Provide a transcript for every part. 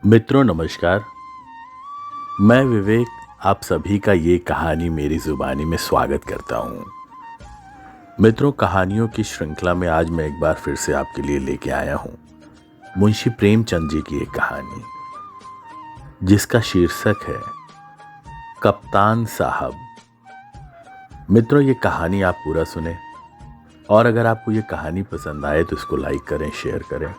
मित्रों नमस्कार। मैं विवेक आप सभी का ये कहानी मेरी जुबानी में स्वागत करता हूँ। मित्रों, कहानियों की श्रृंखला में आज मैं एक बार फिर से आपके लिए लेके आया हूँ मुंशी प्रेमचंद जी की एक कहानी, जिसका शीर्षक है कप्तान साहब। मित्रों, ये कहानी आप पूरा सुने और अगर आपको ये कहानी पसंद आए तो इसको लाइक करें, शेयर करें।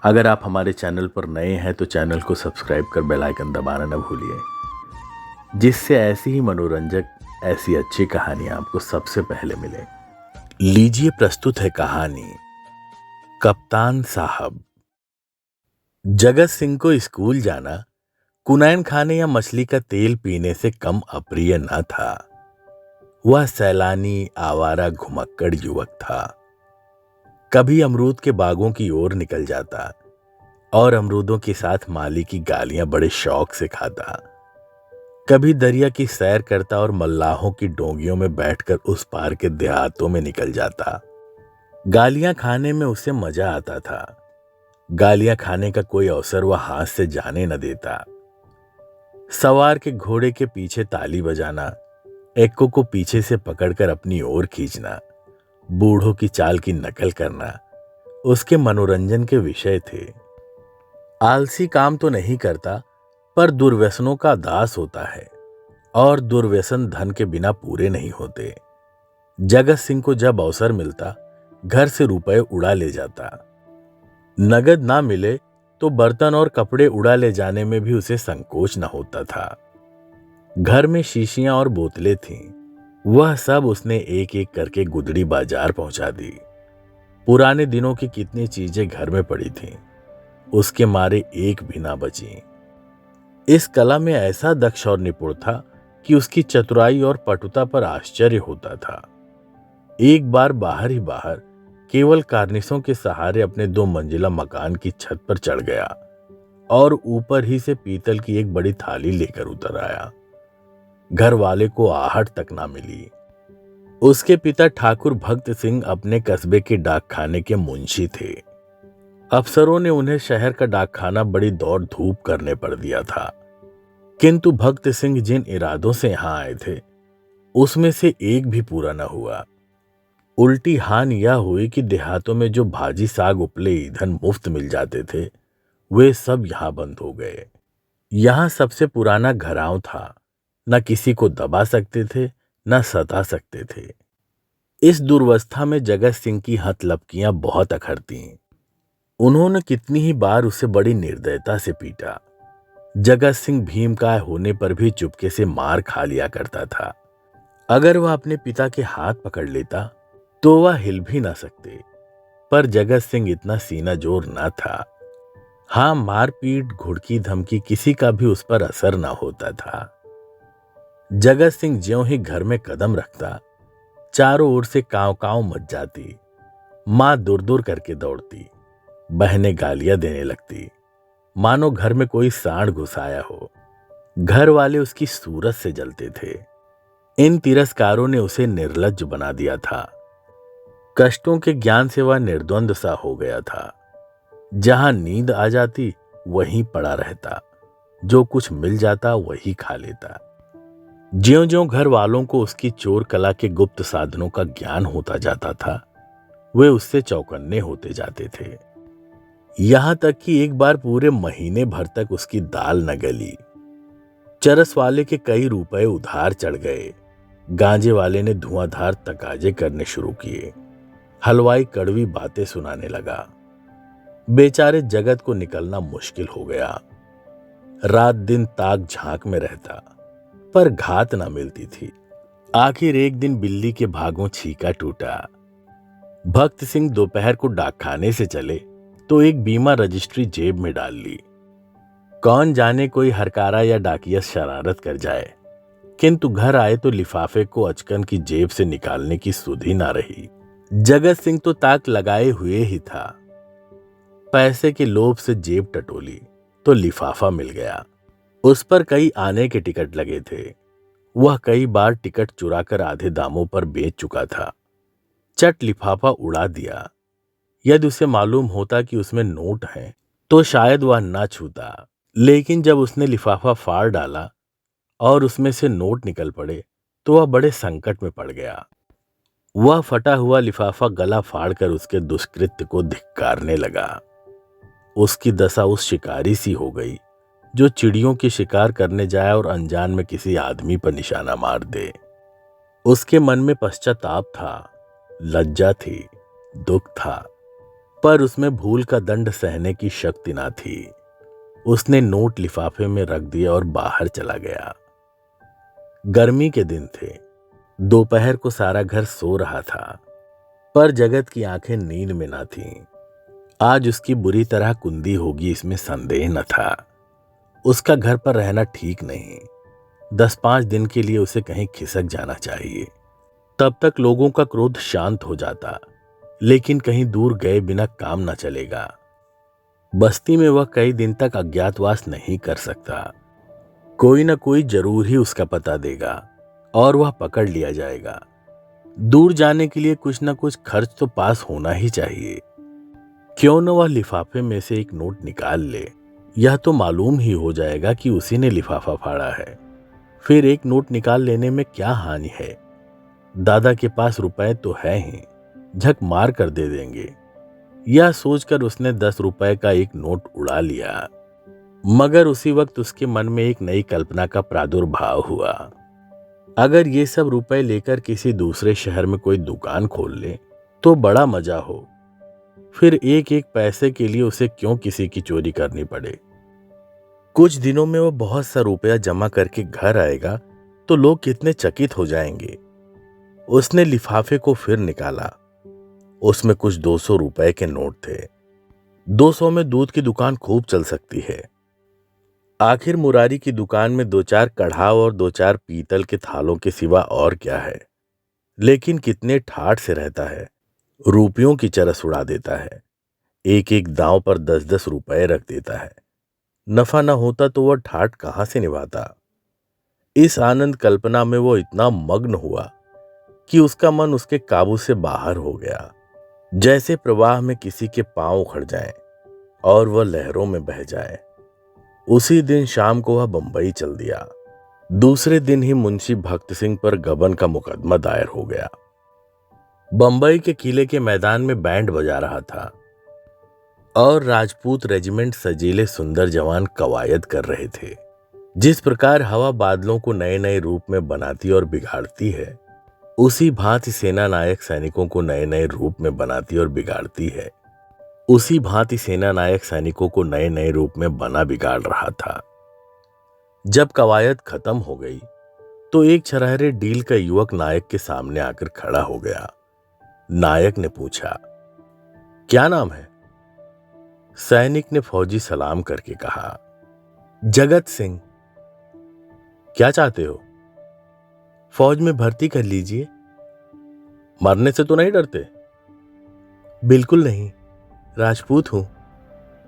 अगर आप हमारे चैनल पर नए हैं तो चैनल को सब्सक्राइब कर बेल आइकन दबाना न भूलिए, जिससे ऐसी ही मनोरंजक, ऐसी अच्छी कहानी आपको सबसे पहले मिले। लीजिए प्रस्तुत है कहानी कप्तान साहब। जगत सिंह को स्कूल जाना कुनैन खाने या मछली का तेल पीने से कम अप्रिय न था। वह सैलानी, आवारा, घुमक्कड़ युवक था। कभी अमरूद के बागों की ओर निकल जाता और अमरूदों के साथ माली की गालियां बड़े शौक से खाता। कभी दरिया की सैर करता और मल्लाहों की डोंगियों में बैठकर उस पार के देहातों में निकल जाता। गालियां खाने में उसे मजा आता था। गालियां खाने का कोई अवसर वह हाथ से जाने न देता। सवार के घोड़े के पीछे ताली बजाना, एक्को को पीछे से पकड़कर अपनी ओर खींचना, बूढ़ों की चाल की नकल करना उसके मनोरंजन के विषय थे। आलसी काम तो नहीं करता, पर दुर्व्यसनों का दास होता है और दुर्व्यसन धन के बिना पूरे नहीं होते। जगत सिंह को जब अवसर मिलता घर से रुपए उड़ा ले जाता। नगद ना मिले तो बर्तन और कपड़े उड़ा ले जाने में भी उसे संकोच न होता था। घर में शीशियां और बोतलें थीं, वह सब उसने एक एक करके गुदड़ी बाजार पहुंचा दी। पुराने दिनों की कितनी चीजें घर में पड़ी थीं, उसके मारे एक भी ना बची। इस कला में ऐसा दक्ष और निपुण था कि उसकी चतुराई और पटुता पर आश्चर्य होता था। एक बार बाहर ही बाहर केवल कार्निसों के सहारे अपने 2 मंजिला मकान की छत पर चढ़ गया और ऊपर ही से पीतल की एक बड़ी थाली लेकर उतर आया। घर वाले को आहट तक ना मिली। उसके पिता ठाकुर भक्त सिंह अपने कस्बे के डाकखाने के मुंशी थे। अफसरों ने उन्हें शहर का डाकखाना बड़ी दौड़ धूप करने पर दिया था, किंतु भक्त सिंह जिन इरादों से यहां आए थे उसमें से एक भी पूरा न हुआ। उल्टी हान यह हुई कि देहातों में जो भाजी साग उपले ईंधन मुफ्त मिल जाते थे वे सब यहां बंद हो गए। यहां सबसे पुराना घराव था, न किसी को दबा सकते थे न सता सकते थे। इस दुर्वस्था में जगत सिंह की हथलपकियां बहुत अखरतीं। उन्होंने कितनी ही बार उसे बड़ी निर्दयता से पीटा। जगत सिंह भीमकाय होने पर भी चुपके से मार खा लिया करता था। अगर वह अपने पिता के हाथ पकड़ लेता तो वह हिल भी ना सकते, पर जगत सिंह इतना सीना जोर न था। हां, मारपीट, घुड़की, धमकी किसी का भी उस पर असर ना होता था। जगत सिंह ज्यों ही घर में कदम रखता चारों ओर से कांव कांव मच जाती। मां दूर दूर करके दौड़ती, बहनें गालियां देने लगती, मानो घर में कोई सांड घुस आया हो। घर वाले उसकी सूरत से जलते थे। इन तिरस्कारों ने उसे निर्लज्ज बना दिया था। कष्टों के ज्ञान से वह निर्द्वंद सा हो गया था। जहां नींद आ जाती वहीं पड़ा रहता, जो कुछ मिल जाता वही खा लेता। ज्यों-ज्यों घर वालों को उसकी चोर कला के गुप्त साधनों का ज्ञान होता जाता था, वे उससे चौकन्ने होते जाते थे। यहां तक कि एक बार पूरे महीने भर तक उसकी दाल न गली। चरस वाले के कई रुपए उधार चढ़ गए। गांजे वाले ने धुआंधार तकाजे करने शुरू किए। हलवाई कड़वी बातें सुनाने लगा। बेचारे जगत को निकलना मुश्किल हो गया। रात दिन ताक झांक में रहता, पर घात न मिलती थी। आखिर एक दिन बिल्ली के भागों छीका टूटा। भक्त सिंह दोपहर को डाकखाने से चले तो एक बीमा रजिस्ट्री जेब में डाल ली। कौन जाने कोई हरकारा या डाकिया शरारत कर जाए, किंतु घर आए तो लिफाफे को अचकन की जेब से निकालने की सुधि ना रही। जगत सिंह तो ताक लगाए हुए ही था। पैसे के लोभ से जेब टटोली तो लिफाफा मिल गया। उस पर कई आने के टिकट लगे थे। वह कई बार टिकट चुराकर आधे दामों पर बेच चुका था। चट लिफाफा उड़ा दिया। यदि उसे मालूम होता कि उसमें नोट हैं तो शायद वह ना छूता। लेकिन जब उसने लिफाफा फाड़ डाला और उसमें से नोट निकल पड़े तो वह बड़े संकट में पड़ गया। वह फटा हुआ लिफाफा गला फाड़कर उसके दुष्कृत्य को धिक्कारने लगा। उसकी दशा उस शिकारी सी हो गई जो चिड़ियों की शिकार करने जाए और अनजान में किसी आदमी पर निशाना मार दे। उसके मन में पश्चाताप था, लज्जा थी, दुख था, पर उसमें भूल का दंड सहने की शक्ति ना थी। उसने नोट लिफाफे में रख दिया और बाहर चला गया। गर्मी के दिन थे। दोपहर को सारा घर सो रहा था, पर जगत की आंखें नींद में न थीं। आज उसकी बुरी तरह कुंदी होगी, इसमें संदेह न था। उसका घर पर रहना ठीक नहीं। 10-5 दिन के लिए उसे कहीं खिसक जाना चाहिए, तब तक लोगों का क्रोध शांत हो जाता। लेकिन कहीं दूर गए बिना काम न चलेगा। बस्ती में वह कई दिन तक अज्ञातवास नहीं कर सकता। कोई न कोई जरूर ही उसका पता देगा और वह पकड़ लिया जाएगा। दूर जाने के लिए कुछ न कुछ खर्च तो पास होना ही चाहिए। क्यों न वह लिफाफे में से एक नोट निकाल ले। यह तो मालूम ही हो जाएगा कि उसी ने लिफाफा फाड़ा है। फिर एक नोट निकाल लेने में क्या हानि है। दादा के पास रुपए तो है ही, झक मार कर दे देंगे। यह सोचकर उसने 10 रुपए का एक नोट उड़ा लिया। मगर उसी वक्त उसके मन में एक नई कल्पना का प्रादुर्भाव हुआ। अगर ये सब रुपए लेकर किसी दूसरे शहर में कोई दुकान खोल ले तो बड़ा मजा हो। फिर एक एक पैसे के लिए उसे क्यों किसी की चोरी करनी पड़े। कुछ दिनों में वो बहुत सा रुपया जमा करके घर आएगा तो लोग कितने चकित हो जाएंगे। उसने लिफाफे को फिर निकाला। उसमें कुछ 200 रुपए के नोट थे। 200 में दूध की दुकान खूब चल सकती है। आखिर मुरारी की दुकान में 2-4 कढ़ाव और 2-4 पीतल के थालों के सिवा और क्या है। लेकिन कितने ठाठ से रहता है, रुपयों की चरस उड़ा देता है। एक एक दांव पर 10-10 रुपए रख देता है। नफा न होता तो वह ठाठ कहां से निभाता। इस आनंद कल्पना में वो इतना मग्न हुआ कि उसका मन उसके काबू से बाहर हो गया। जैसे प्रवाह में किसी के पांव उखड़ जाएं और वह लहरों में बह जाए। उसी दिन शाम को वह बंबई चल दिया। दूसरे दिन ही मुंशी भक्त सिंह पर गबन का मुकदमा दायर हो गया। बंबई के किले के मैदान में बैंड बजा रहा था और राजपूत रेजिमेंट सजीले सुंदर जवान कवायद कर रहे थे। जिस प्रकार हवा बादलों को नए नए रूप में बनाती और बिगाड़ती है, उसी भांति सेना नायक सैनिकों को नए नए रूप में बनाती और बिगाड़ती है। उसी भांति सेना नायक सैनिकों को नए नए रूप में बना बिगाड़ रहा था। जब कवायद खत्म हो गई तो एक छरहरे डील का युवक नायक के सामने आकर खड़ा हो गया। नायक ने पूछा, क्या नाम है? सैनिक ने फौजी सलाम करके कहा, जगत सिंह। क्या चाहते हो? फौज में भर्ती कर लीजिए। मरने से तो नहीं डरते? बिल्कुल नहीं, राजपूत हूं।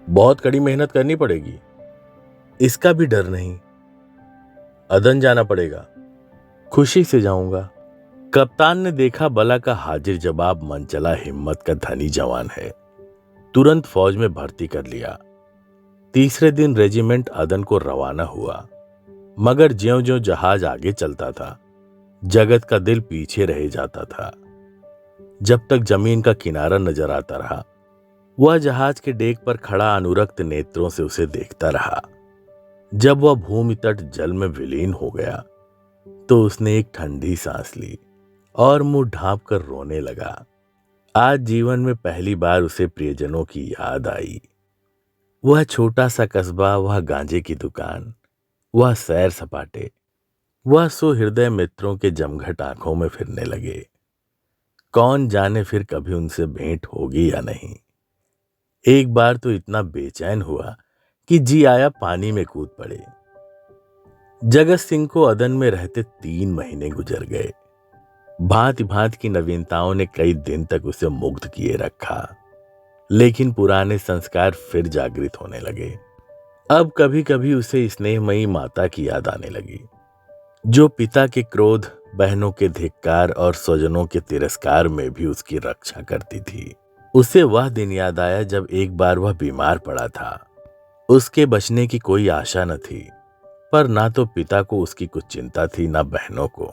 बहुत कड़ी मेहनत करनी पड़ेगी। इसका भी डर नहीं। अदन जाना पड़ेगा। खुशी से जाऊंगा। कप्तान ने देखा बला का हाजिर जवाब मनचला हिम्मत का धनी जवान है। तुरंत फौज में भर्ती कर लिया। तीसरे दिन रेजिमेंट अदन को रवाना हुआ। मगर ज्यों-ज्यों जहाज आगे चलता था, जगत का दिल पीछे रह जाता था। जब तक जमीन का किनारा नजर आता रहा, वह जहाज के डेक पर खड़ा अनुरक्त नेत्रों से उसे देखता रहा। जब वह भूमि तट जल में विलीन हो गया तो उसने एक ठंडी सांस ली और मुंह ढांप कर रोने लगा। आज जीवन में पहली बार उसे प्रियजनों की याद आई। वह छोटा सा कस्बा, वह गांजे की दुकान, वह सैर सपाटे, वह सुहृदय मित्रों के जमघट आंखों में फिरने लगे। कौन जाने फिर कभी उनसे भेंट होगी या नहीं। एक बार तो इतना बेचैन हुआ कि जी आया पानी में कूद पड़े। जगत सिंह को अदन में रहते 3 महीने गुजर गए। भांति भांति की नवीनताओं ने कई दिन तक उसे मुग्ध किए रखा। लेकिन पुराने संस्कार फिर जागृत होने लगे। अब कभी कभी उसे स्नेहमयी माता की याद आने लगी, जो पिता के क्रोध, बहनों के धिक्कार और स्वजनों के तिरस्कार में भी उसकी रक्षा करती थी। उसे वह दिन याद आया जब एक बार वह बीमार पड़ा था। उसके बचने की कोई आशा न थी, पर ना तो पिता को उसकी कुछ चिंता थी, ना बहनों को।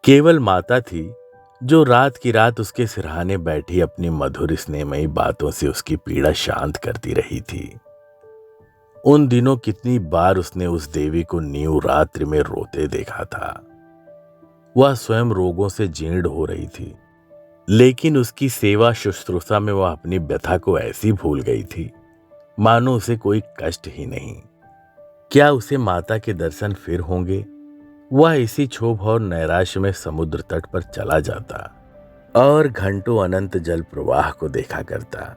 केवल माता थी जो रात की रात उसके सिरहाने बैठी अपनी मधुर स्नेहमयी बातों से उसकी पीड़ा शांत करती रही थी। उन दिनों कितनी बार उसने उस देवी को नींव रात्रि में रोते देखा था। वह स्वयं रोगों से जीर्ण हो रही थी, लेकिन उसकी सेवा शुश्रूषा में वह अपनी व्यथा को ऐसी भूल गई थी मानो उसे कोई कष्ट ही नहीं। क्या उसे माता के दर्शन फिर होंगे? वह इसी क्षोभ और नैराश्य में समुद्र तट पर चला जाता और घंटों अनंत जल प्रवाह को देखा करता।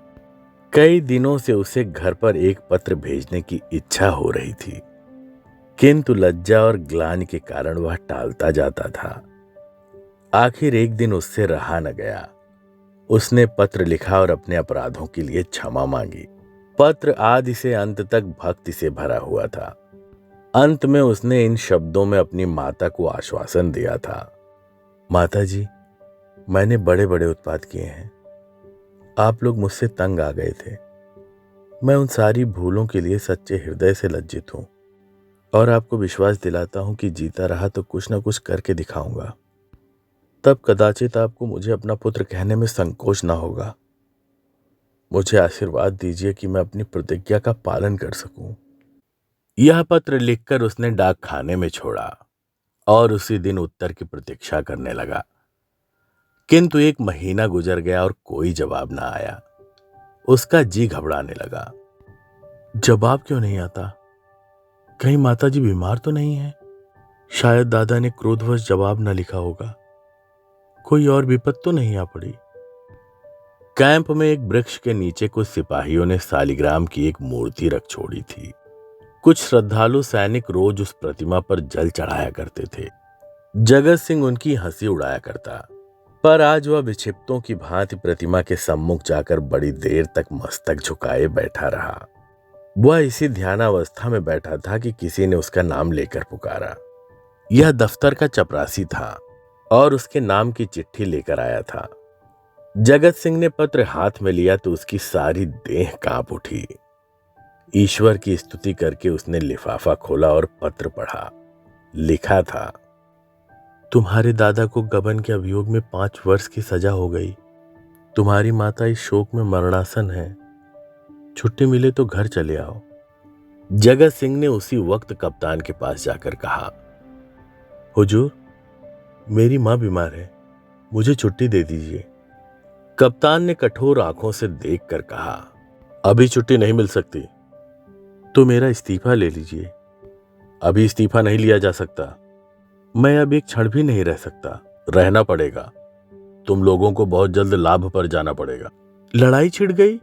कई दिनों से उसे घर पर एक पत्र भेजने की इच्छा हो रही थी, किंतु लज्जा और ग्लानि के कारण वह टालता जाता था। आखिर एक दिन उससे रहा न गया। उसने पत्र लिखा और अपने अपराधों के लिए क्षमा मांगी। पत्र आदि से अंत तक भक्ति से भरा हुआ था। अंत में उसने इन शब्दों में अपनी माता को आश्वासन दिया था, माता जी, मैंने बड़े बड़े उत्पात किए हैं। आप लोग मुझसे तंग आ गए थे। मैं उन सारी भूलों के लिए सच्चे हृदय से लज्जित हूं और आपको विश्वास दिलाता हूं कि जीता रहा तो कुछ न कुछ करके दिखाऊंगा। तब कदाचित आपको मुझे अपना पुत्र कहने में संकोच न होगा। मुझे आशीर्वाद दीजिए कि मैं अपनी प्रतिज्ञा का पालन कर सकूं। यह पत्र लिखकर उसने डाक खाने में छोड़ा और उसी दिन उत्तर की प्रतीक्षा करने लगा। किंतु एक महीना गुजर गया और कोई जवाब ना आया। उसका जी घबराने लगा। जवाब क्यों नहीं आता? कहीं माताजी बीमार तो नहीं है? शायद दादा ने क्रोधवश जवाब न लिखा होगा। कोई और विपद तो नहीं आ पड़ी? कैंप में एक वृक्ष के नीचे कुछ सिपाहियों ने सालिग्राम की एक मूर्ति रख छोड़ी थी। कुछ श्रद्धालु सैनिक रोज उस प्रतिमा पर जल चढ़ाया करते थे। जगत सिंह उनकी हंसी उड़ाया करता, पर आज वह विक्षिप्तों की भांति प्रतिमा के सम्मुख जाकर बड़ी देर तक मस्तक झुकाए बैठा रहा। वह इसी ध्यानावस्था में बैठा था कि किसी ने उसका नाम लेकर पुकारा। यह दफ्तर का चपरासी था और उसके नाम की चिट्ठी लेकर आया था। जगत सिंह ने पत्र हाथ में लिया तो उसकी सारी देह कांप उठी। ईश्वर की स्तुति करके उसने लिफाफा खोला और पत्र पढ़ा। लिखा था, तुम्हारे दादा को गबन के अभियोग में 5 वर्ष की सजा हो गई। तुम्हारी माता इस शोक में मरणासन है। छुट्टी मिले तो घर चले आओ। जगत सिंह ने उसी वक्त कप्तान के पास जाकर कहा, हुजूर, मेरी मां बीमार है, मुझे छुट्टी दे दीजिए। कप्तान ने कठोर आंखों से देखकर कहा, अभी छुट्टी नहीं मिल सकती, तो मेरा इस्तीफा ले लीजिए। अभी इस्तीफा नहीं लिया जा सकता। मैं अब एक क्षण भी नहीं रह सकता। रहना पड़ेगा। तुम लोगों को बहुत जल्द लाभ पर जाना पड़ेगा। लड़ाई छिड़ गई?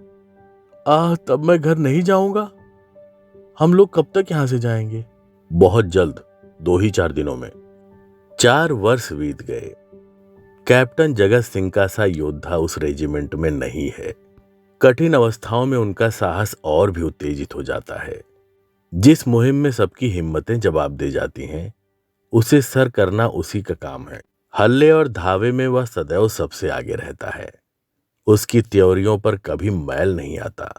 तब मैं घर नहीं जाऊंगा। हम लोग कब तक यहां से जाएंगे? बहुत जल्द, 2 ही 4 दिनों में। 4 वर्ष बीत गए। कैप्टन जगत सिंह का सा योद्धा उस रेजिमेंट में नहीं है। कठिन अवस्थाओं में उनका साहस और भी उत्तेजित हो जाता है। जिस मुहिम में सबकी हिम्मतें जवाब दे जाती हैं, उसे सर करना उसी का काम है। हल्ले और धावे में वह सदैव सबसे आगे रहता है। उसकी त्योरियों पर कभी मैल नहीं आता।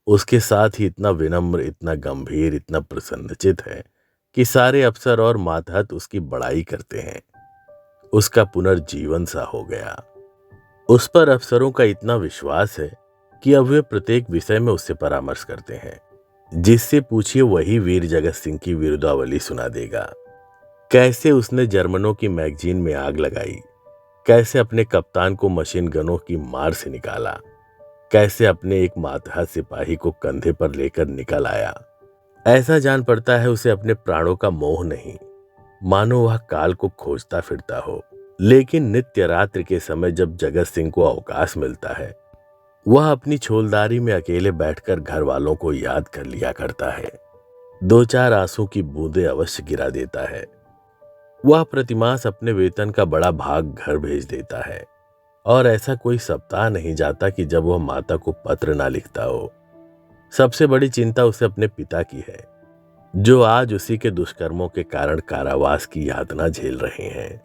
उसके साथ ही इतना विनम्र, इतना गंभीर, इतना प्रसन्नचित है कि सारे अफसर और मातहत उसकी बड़ाई करते हैं। उसका पुनर्जीवन सा हो गया। उस पर अफसरों का इतना विश्वास है कि अब वे प्रत्येक विषय में उससे परामर्श करते हैं। जिससे पूछिए वही वीर जगत सिंह की वीरदावली सुना देगा। कैसे उसने जर्मनों की मैगजीन में आग लगाई, कैसे अपने कप्तान को मशीन गनों की मार से निकाला, कैसे अपने एक मातहत सिपाही को कंधे पर लेकर निकल आया। ऐसा जान पड़ता है उसे अपने प्राणों का मोह नहीं, मानो वह काल को खोजता फिरता हो। लेकिन नित्य रात्रि के समय जब जगत सिंह को अवकाश मिलता है, वह अपनी छोलदारी में अकेले बैठकर घर वालों को याद कर लिया करता है। 2-4 आंसू की बूंदें अवश्य गिरा देता है। वह प्रतिमास अपने वेतन का बड़ा भाग घर भेज देता है और ऐसा कोई सप्ताह नहीं जाता कि जब वह माता को पत्र ना लिखता हो। सबसे बड़ी चिंता उसे अपने पिता की है, जो आज उसी के दुष्कर्मों के कारण कारावास की यातना झेल रहे हैं।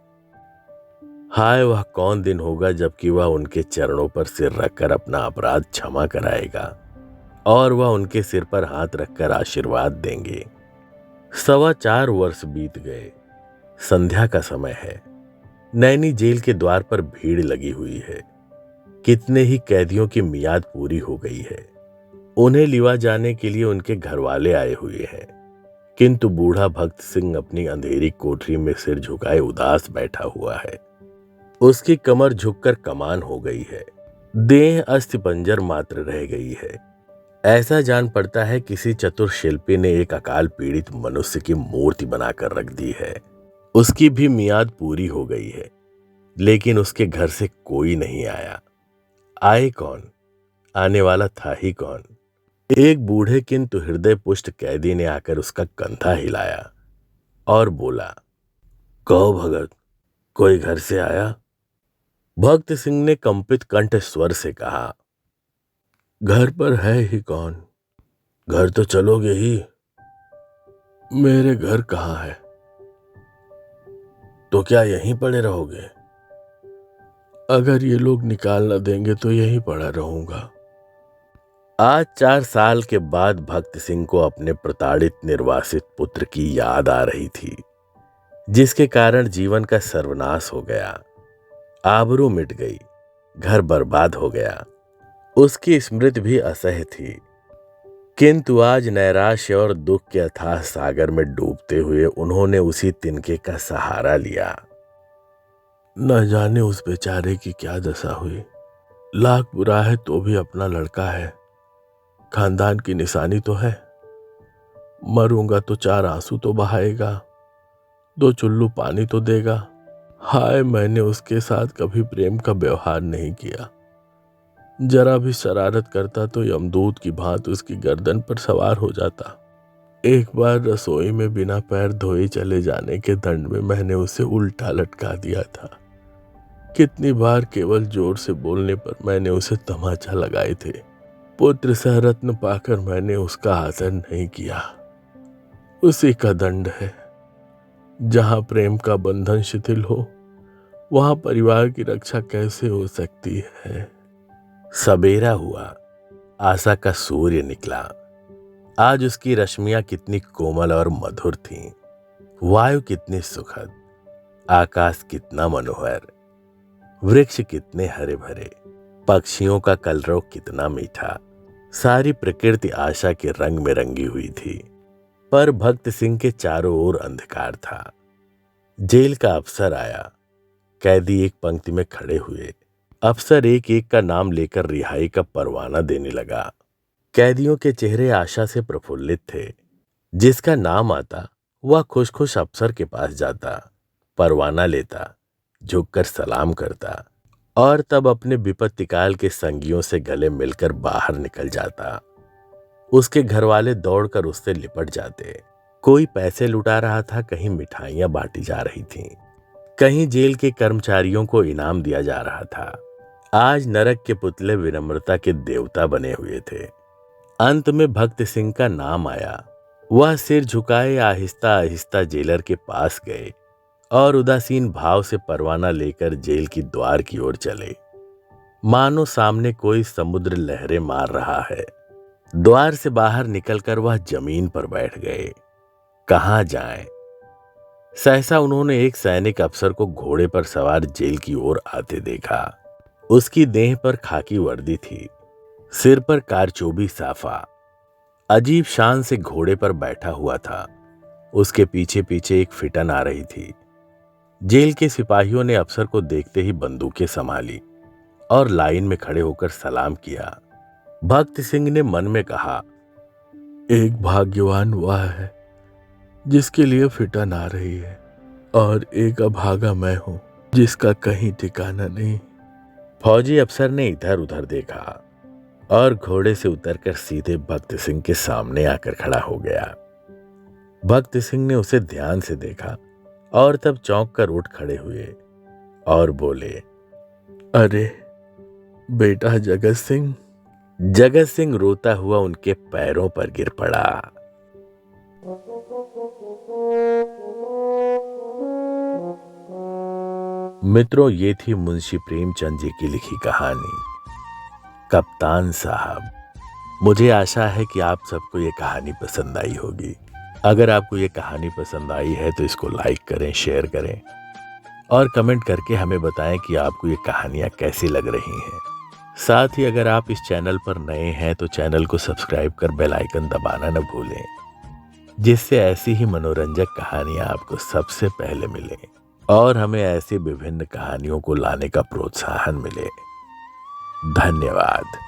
हाय, वह कौन दिन होगा जबकि वह उनके चरणों पर सिर रखकर अपना अपराध क्षमा कराएगा और वह उनके सिर पर हाथ रखकर आशीर्वाद देंगे। 4.25 वर्ष बीत गए। संध्या का समय है। नैनी जेल के द्वार पर भीड़ लगी हुई है। कितने ही कैदियों की मियाद पूरी हो गई है। उन्हें लिवा जाने के लिए उनके घर वाले आए हुए हैं, किंतु बूढ़ा भक्त सिंह अपनी अंधेरी कोठरी में सिर झुकाए उदास बैठा हुआ है। उसकी कमर झुककर कमान हो गई है। देह अस्थिपंजर मात्र रह गई है। ऐसा जान पड़ता है किसी चतुर शिल्पी ने एक अकाल पीड़ित मनुष्य की मूर्ति बनाकर रख दी है। उसकी भी मियाद पूरी हो गई है, लेकिन उसके घर से कोई नहीं आया। आए कौन? आने वाला था ही कौन? एक बूढ़े किंतु हृदय पुष्ट कैदी ने आकर उसका कंधा हिलाया और बोला, कहो भगत, कोई घर से आया? भक्त सिंह ने कंपित कंठ स्वर से कहा, घर पर है ही कौन? घर तो चलोगे ही। मेरे घर कहाँ है? तो क्या यहीं पड़े रहोगे? अगर ये लोग निकाल न देंगे तो यहीं पड़ा रहूंगा। आज 4 साल के बाद भक्त सिंह को अपने प्रताड़ित निर्वासित पुत्र की याद आ रही थी, जिसके कारण जीवन का सर्वनाश हो गया। आबरू मिट गई, घर बर्बाद हो गया। उसकी स्मृति भी असह्य थी, किंतु आज नैराश्य और दुख के अथाह सागर में डूबते हुए उन्होंने उसी तिनके का सहारा लिया। न जाने उस बेचारे की क्या दशा हुई। लाख बुरा है तो भी अपना लड़का है, खानदान की निशानी तो है। मरूंगा तो 4 आंसू तो बहाएगा, 2 चुल्लू पानी तो देगा। हाय, मैंने उसके साथ कभी प्रेम का व्यवहार नहीं किया। जरा भी शरारत करता तो यमदूत की भांति उसकी गर्दन पर सवार हो जाता। एक बार रसोई में बिना पैर धोए चले जाने के दंड में मैंने उसे उल्टा लटका दिया था। कितनी बार केवल जोर से बोलने पर मैंने उसे तमाचा लगाए थे। पुत्र सहरत्न पाकर मैंने उसका आदर नहीं किया। उसी का दंड है। जहां प्रेम का बंधन शिथिल हो, वहां परिवार की रक्षा कैसे हो सकती है? सबेरा हुआ, आशा का सूर्य निकला। आज उसकी रश्मियां कितनी कोमल और मधुर थीं, वायु कितनी सुखद, आकाश कितना मनोहर, वृक्ष कितने हरे भरे, पक्षियों का कलरव कितना मीठा। सारी प्रकृति आशा के रंग में रंगी हुई थी, पर भक्त सिंह के चारों ओर अंधकार था। जेल का अफसर आया। कैदी एक पंक्ति में खड़े हुए। अफसर एक एक का नाम लेकर रिहाई का परवाना देने लगा। कैदियों के चेहरे आशा से प्रफुल्लित थे। जिसका नाम आता वह खुश खुश अफसर के पास जाता, परवाना लेता, झुककर सलाम करता और तब अपने विपत्ति काल के संगियों से गले मिलकर बाहर निकल जाता। उसके घरवाले दौड़कर उससे लिपट जाते। कोई पैसे लुटा रहा था, कहीं मिठाइयां बांटी जा रही थीं, कहीं जेल के कर्मचारियों को इनाम दिया जा रहा था। आज नरक के पुतले विनम्रता के देवता बने हुए थे। अंत में भक्त सिंह का नाम आया। वह सिर झुकाए आहिस्ता आहिस्ता जेलर के पास गए और उदासीन भाव से परवाना लेकर जेल की द्वार की ओर चले, मानो सामने कोई समुद्र लहरें मार रहा है। द्वार से बाहर निकलकर वह जमीन पर बैठ गए। कहां जाएं? सहसा उन्होंने एक सैनिक अफसर को घोड़े पर सवार जेल की ओर आते देखा। उसकी देह पर खाकी वर्दी थी, सिर पर कारचोबी साफा, अजीब शान से घोड़े पर बैठा हुआ था। उसके पीछे पीछे एक फिटन आ रही थी। जेल के सिपाहियों ने अफसर को देखते ही बंदूकें संभाली और लाइन में खड़े होकर सलाम किया। भक्त सिंह ने मन में कहा, एक भाग्यवान वह है जिसके लिए फिटन आ रही है, और एक अभागा मैं हूं जिसका कहीं ठिकाना नहीं। फौजी अफसर ने इधर उधर देखा और घोड़े से उतरकर सीधे भक्त सिंह के सामने आकर खड़ा हो गया। भक्त सिंह ने उसे ध्यान से देखा और तब चौंक कर उठ खड़े हुए और बोले, अरे बेटा जगत सिंह। जगत सिंह रोता हुआ उनके पैरों पर गिर पड़ा। मित्रों, ये थी मुंशी प्रेमचंद जी की लिखी कहानी कप्तान साहब। मुझे आशा है कि आप सबको ये कहानी पसंद आई होगी। अगर आपको ये कहानी पसंद आई है तो इसको लाइक करें, शेयर करें और कमेंट करके हमें बताएं कि आपको ये कहानियाँ कैसी लग रही हैं। साथ ही अगर आप इस चैनल पर नए हैं तो चैनल को सब्सक्राइब कर बेल आइकन दबाना न भूलें, जिससे ऐसी ही मनोरंजक कहानियाँ आपको सबसे पहले मिलें और हमें ऐसी विभिन्न कहानियों को लाने का प्रोत्साहन मिले। धन्यवाद।